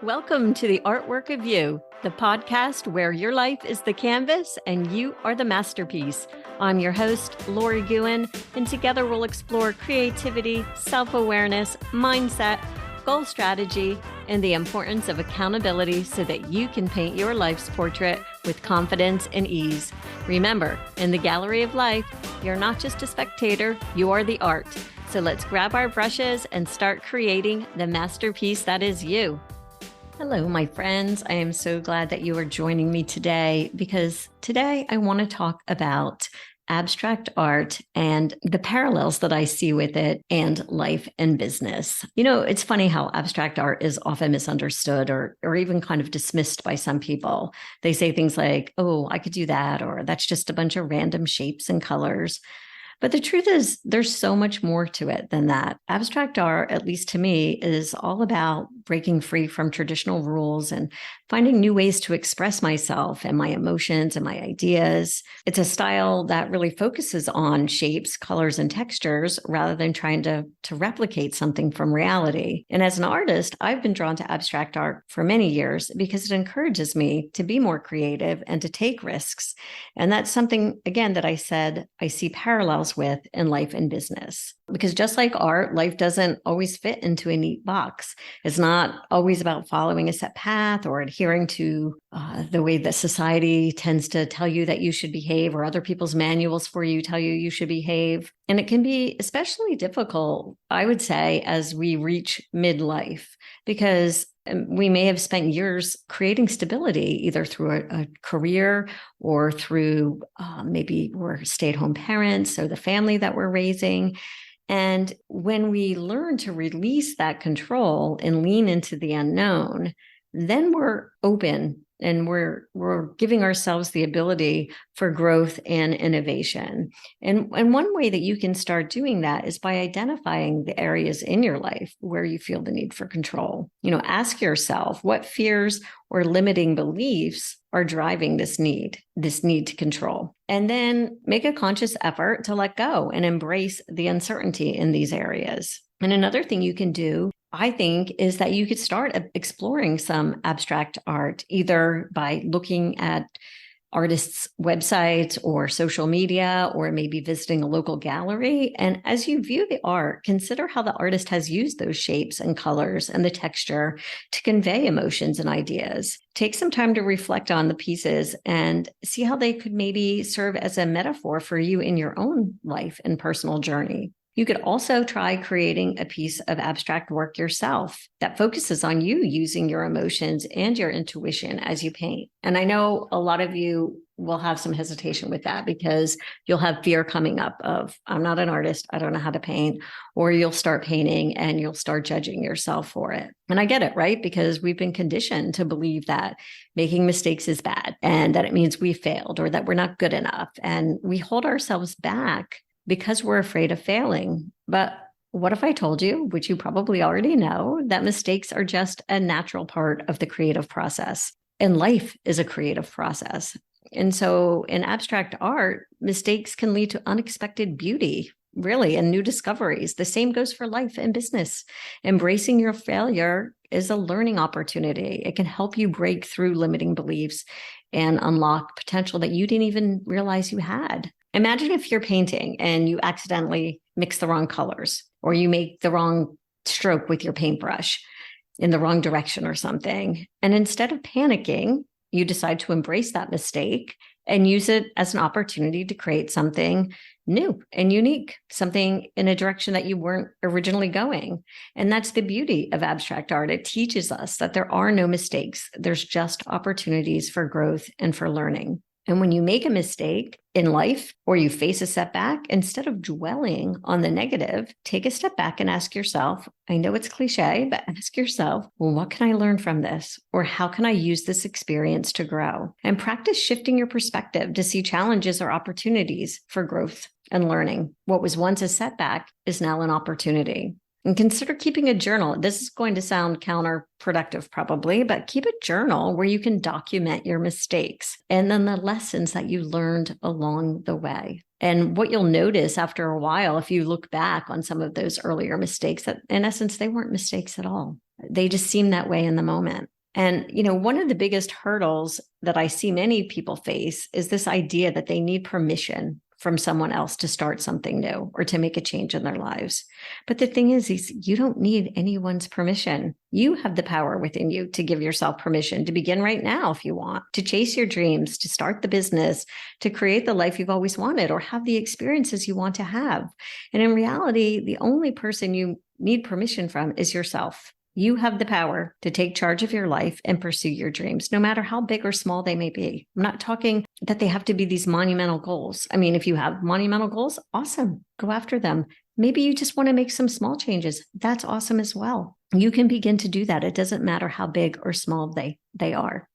Welcome to the Artwork of You, the podcast where your life is the canvas and you are the masterpiece. I'm your host, Lori Gouhin, and together we'll explore creativity, self-awareness, mindset, goal strategy, and the importance of accountability so that you can paint your life's portrait with confidence and ease. Remember, in the gallery of life, you're not just a spectator, you are the art. So let's grab our brushes and start creating the masterpiece that is you. Hello, my friends. I am so glad that you are joining me today because today I want to talk about abstract art and the parallels that I see with it and life and business. You know, it's funny how abstract art is often misunderstood or even kind of dismissed by some people. They say things like, oh, I could do that, or that's just a bunch of random shapes and colors. But the truth is, there's so much more to it than that. Abstract art, at least to me, is all about breaking free from traditional rules and finding new ways to express myself and my emotions and my ideas. It's a style that really focuses on shapes, colors, and textures rather than trying to replicate something from reality. And as an artist, I've been drawn to abstract art for many years because it encourages me to be more creative and to take risks. And that's something, again, that I said I see parallels with in life and business. Because just like art, life doesn't always fit into a neat box. It's not always about following a set path or adhering to the way that society tends to tell you that you should behave, or other people's manuals for you tell you should behave. And it can be especially difficult, I would say, as we reach midlife, because we may have spent years creating stability, either through a career or through maybe we're stay-at-home parents, so the family that we're raising. And when we learn to release that control and lean into the unknown, then we're open and we're giving ourselves the ability for growth and innovation. And one way that you can start doing that is by identifying the areas in your life where you feel the need for control. You know, ask yourself what fears or limiting beliefs are driving this need to control. And then make a conscious effort to let go and embrace the uncertainty in these areas. And another thing you can do, I think, is that you could start exploring some abstract art, either by looking at artists' websites or social media, or maybe visiting a local gallery. And as you view the art, consider how the artist has used those shapes and colors and the texture to convey emotions and ideas. Take some time to reflect on the pieces and see how they could maybe serve as a metaphor for you in your own life and personal journey. You could also try creating a piece of abstract work yourself that focuses on you using your emotions and your intuition as you paint. And I know a lot of you will have some hesitation with that because you'll have fear coming up of, I'm not an artist, I don't know how to paint, or you'll start painting and you'll start judging yourself for it. And I get it, right? Because we've been conditioned to believe that making mistakes is bad and that it means we failed or that we're not good enough. And we hold ourselves back because we're afraid of failing. But what if I told you, which you probably already know, that mistakes are just a natural part of the creative process, and life is a creative process. And so in abstract art, mistakes can lead to unexpected beauty, really, and new discoveries. The same goes for life and business. Embracing your failure is a learning opportunity. It can help you break through limiting beliefs and unlock potential that you didn't even realize you had. Imagine if you're painting and you accidentally mix the wrong colors, or you make the wrong stroke with your paintbrush in the wrong direction or something. And instead of panicking, you decide to embrace that mistake and use it as an opportunity to create something new and unique, something in a direction that you weren't originally going. And that's the beauty of abstract art. It teaches us that there are no mistakes. There's just opportunities for growth and for learning. And when you make a mistake in life or you face a setback, instead of dwelling on the negative, take a step back and ask yourself, I know it's cliche, but ask yourself, well, what can I learn from this? Or how can I use this experience to grow? And practice shifting your perspective to see challenges or opportunities for growth and learning. What was once a setback is now an opportunity. And consider keeping a journal. This is going to sound counterproductive probably, but keep a journal where you can document your mistakes and then the lessons that you learned along the way. And what you'll notice after a while, if you look back on some of those earlier mistakes, that in essence, they weren't mistakes at all. They just seem that way in the moment. And, one of the biggest hurdles that I see many people face is this idea that they need permission from someone else to start something new or to make a change in their lives. But the thing is you don't need anyone's permission. You have the power within you to give yourself permission to begin right now if you want, to chase your dreams, to start the business, to create the life you've always wanted, or have the experiences you want to have. And in reality, the only person you need permission from is yourself. You have the power to take charge of your life and pursue your dreams, no matter how big or small they may be. I'm not talking that they have to be these monumental goals. I mean, if you have monumental goals, awesome, go after them. Maybe you just want to make some small changes. That's awesome as well. You can begin to do that. It doesn't matter how big or small they are.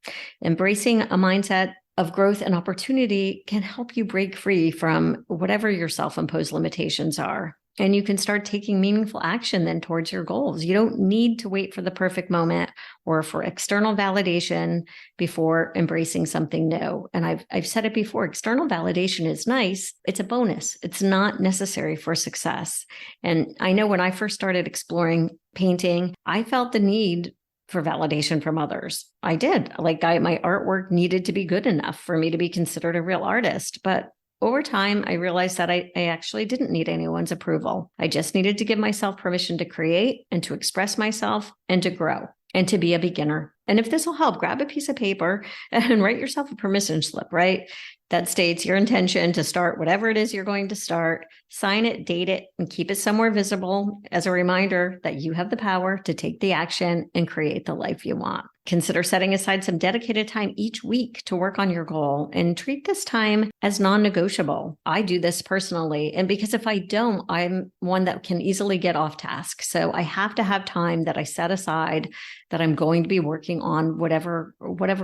Embracing a mindset of growth and opportunity can help you break free from whatever your self-imposed limitations are. And you can start taking meaningful action then towards your goals. You don't need to wait for the perfect moment or for external validation before embracing something new. And I've said it before, external validation is nice. It's a bonus. It's not necessary for success. And I know when I first started exploring painting, I felt the need for validation from others. I did. My artwork needed to be good enough for me to be considered a real artist. But over time, I realized that I actually didn't need anyone's approval. I just needed to give myself permission to create and to express myself and to grow and to be a beginner. And if this will help, grab a piece of paper and write yourself a permission slip, right? That states your intention to start whatever it is you're going to start. Sign it, date it, and keep it somewhere visible as a reminder that you have the power to take the action and create the life you want. Consider setting aside some dedicated time each week to work on your goal and treat this time as non-negotiable. I do this personally, and because if I don't, I'm one that can easily get off task. So I have to have time that I set aside that I'm going to be working on whatever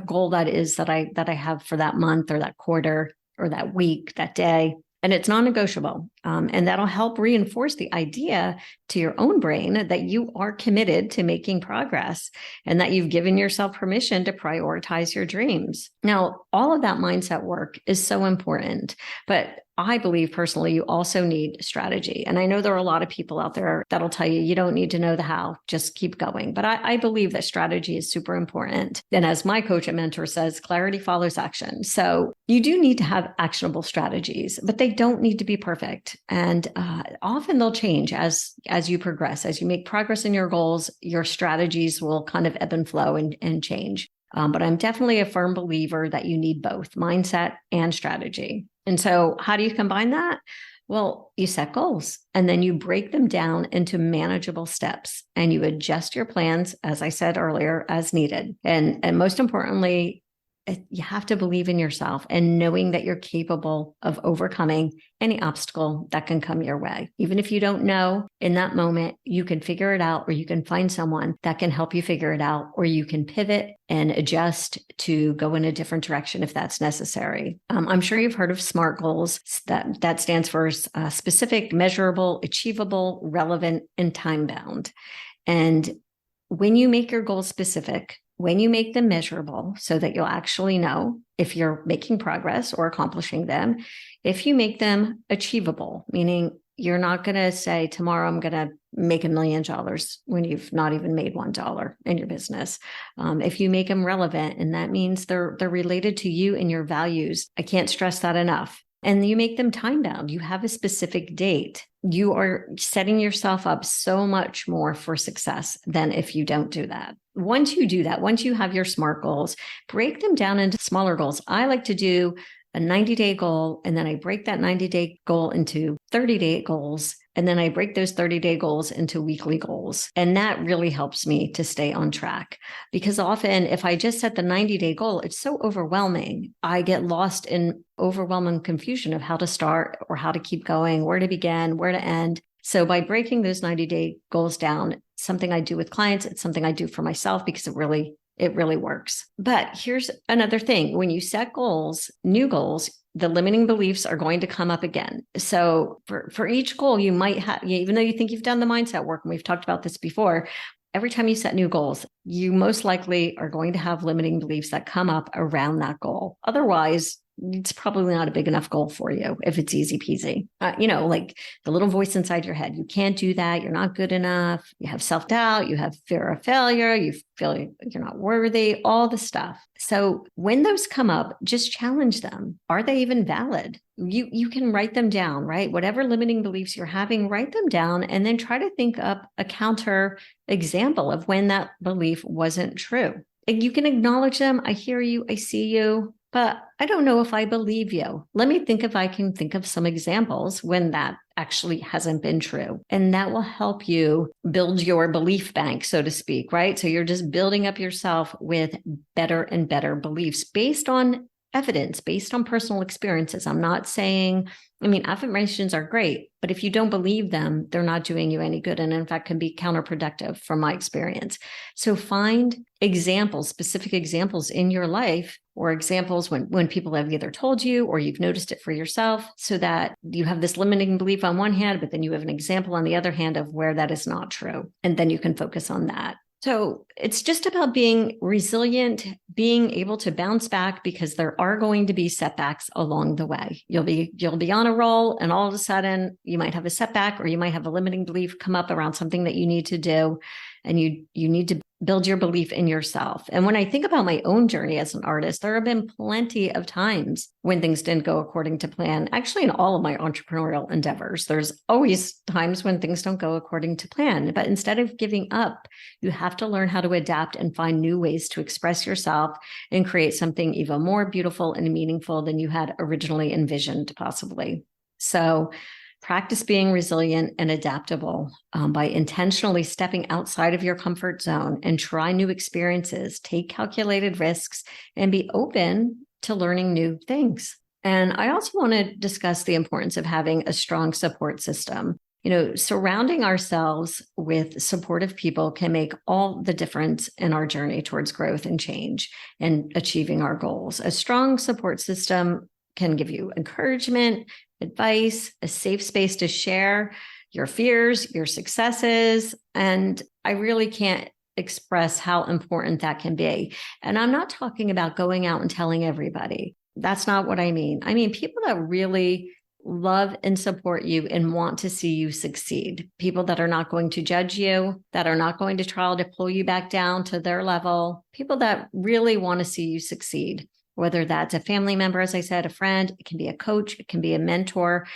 goal that is that I have for that month or that quarter or that week, that day. And it's non-negotiable. And that'll help reinforce the idea to your own brain that you are committed to making progress and that you've given yourself permission to prioritize your dreams. Now, all of that mindset work is so important, but I believe personally, you also need strategy. And I know there are a lot of people out there that'll tell you don't need to know the how, just keep going. But I believe that strategy is super important. And as my coach and mentor says, clarity follows action. So you do need to have actionable strategies, but they don't need to be perfect. And often they'll change as you progress. As you make progress in your goals, your strategies will kind of ebb and flow and change. But I'm definitely a firm believer that you need both mindset and strategy. And so how do you combine that? Well, you set goals and then you break them down into manageable steps and you adjust your plans, as I said earlier, as needed. And most importantly, you have to believe in yourself and knowing that you're capable of overcoming any obstacle that can come your way. Even if you don't know in that moment, you can figure it out, or you can find someone that can help you figure it out, or you can pivot and adjust to go in a different direction if that's necessary. I'm sure you've heard of SMART goals. That stands for specific, measurable, achievable, relevant, and time-bound. And when you make your goals specific, when you make them measurable so that you'll actually know if you're making progress or accomplishing them, if you make them achievable, meaning you're not going to say, tomorrow I'm going to make $1 million when you've not even made $1 in your business. If you make them relevant, and that means they're related to you and your values. I can't stress that enough. And you make them time bound. You have a specific date. You are setting yourself up so much more for success than if you don't do that. Once you do that, once you have your SMART goals, break them down into smaller goals. I like to do a 90-day goal, and then I break that 90-day goal into 30-day goals. And then I break those 30-day goals into weekly goals. And that really helps me to stay on track. Because often if I just set the 90-day goal, it's so overwhelming. I get lost in overwhelming confusion of how to start or how to keep going, where to begin, where to end. So by breaking those 90-day goals down, it's something I do with clients. It's something I do for myself because it really works. But here's another thing. When you set goals, new goals, the limiting beliefs are going to come up again. So for each goal, you might have, even though you think you've done the mindset work, and we've talked about this before, every time you set new goals, you most likely are going to have limiting beliefs that come up around that goal. Otherwise, it's probably not a big enough goal for you if it's easy peasy. Like the little voice inside your head, you can't do that. You're not good enough. You have self-doubt. You have fear of failure. You feel you're not worthy, all the stuff. So when those come up, just challenge them. Are they even valid? You can write them down, right? Whatever limiting beliefs you're having, write them down and then try to think up a counter example of when that belief wasn't true. You can acknowledge them. I hear you. I see you. But I don't know if I believe you. Let me think if I can think of some examples when that actually hasn't been true. And that will help you build your belief bank, so to speak, right? So you're just building up yourself with better and better beliefs based on evidence, based on personal experiences. I'm not saying, affirmations are great, but if you don't believe them, they're not doing you any good. And in fact, can be counterproductive from my experience. So find examples, specific examples in your life, or examples when people have either told you or you've noticed it for yourself, so that you have this limiting belief on one hand, but then you have an example on the other hand of where that is not true. And then you can focus on that. So it's just about being resilient, being able to bounce back, because there are going to be setbacks along the way. You'll be on a roll, and all of a sudden you might have a setback, or you might have a limiting belief come up around something that you need to do. And you need to build your belief in yourself. And when I think about my own journey as an artist, there have been plenty of times when things didn't go according to plan. Actually, in all of my entrepreneurial endeavors, there's always times when things don't go according to plan. But instead of giving up, you have to learn how to adapt and find new ways to express yourself and create something even more beautiful and meaningful than you had originally envisioned, possibly. So practice being resilient and adaptable by intentionally stepping outside of your comfort zone and try new experiences, take calculated risks, and be open to learning new things. And I also want to discuss the importance of having a strong support system. Surrounding ourselves with supportive people can make all the difference in our journey towards growth and change and achieving our goals. A strong support system can give you encouragement, advice, a safe space to share your fears, your successes. And I really can't express how important that can be. And I'm not talking about going out and telling everybody. That's not what I mean. I mean, people that really love and support you and want to see you succeed. People that are not going to judge you, that are not going to try to pull you back down to their level. People that really want to see you succeed. Whether that's a family member, as I said, a friend, it can be a coach, it can be a mentor.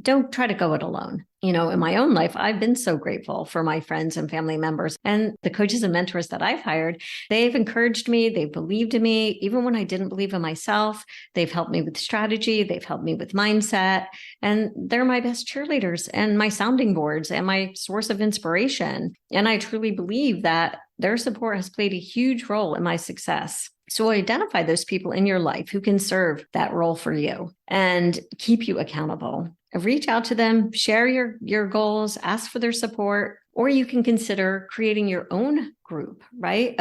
Don't try to go it alone. In my own life, I've been so grateful for my friends and family members and the coaches and mentors that I've hired. They've encouraged me. They've believed in me. Even when I didn't believe in myself, they've helped me with strategy. They've helped me with mindset. And they're my best cheerleaders and my sounding boards and my source of inspiration. And I truly believe that their support has played a huge role in my success. So identify those people in your life who can serve that role for you and keep you accountable. Reach out to them, share your goals, ask for their support, or you can consider creating your own group, right?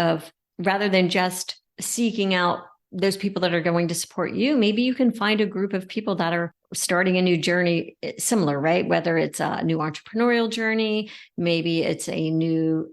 Rather than just seeking out those people that are going to support you, maybe you can find a group of people that are starting a new journey similar, right? Whether it's a new entrepreneurial journey, maybe it's a new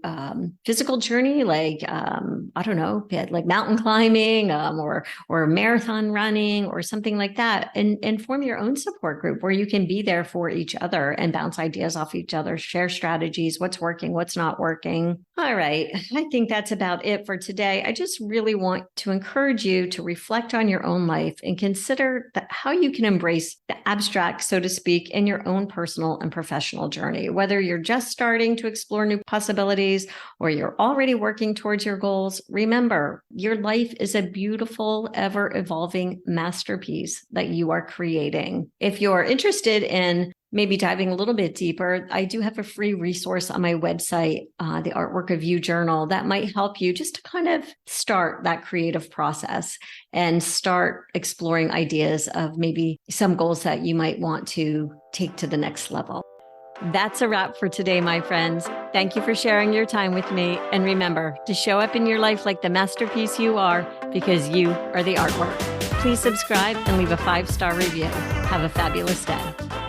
physical journey, like, I don't know, like mountain climbing or marathon running or something like that. And form your own support group where you can be there for each other and bounce ideas off each other, share strategies, what's working, what's not working. All right. I think that's about it for today. I just really want to encourage you to reflect on your own life and consider how you can embrace the abstract, so to speak, in your own personal and professional journey. Whether you're just starting to explore new possibilities or you're already working towards your goals, remember, your life is a beautiful, ever-evolving masterpiece that you are creating. If you're interested in maybe diving a little bit deeper, I do have a free resource on my website, the Artwork of You journal, that might help you just to kind of start that creative process and start exploring ideas of maybe some goals that you might want to take to the next level. That's a wrap for today, my friends. Thank you for sharing your time with me. And remember to show up in your life like the masterpiece you are, because you are the artwork. Please subscribe and leave a 5-star review. Have a fabulous day.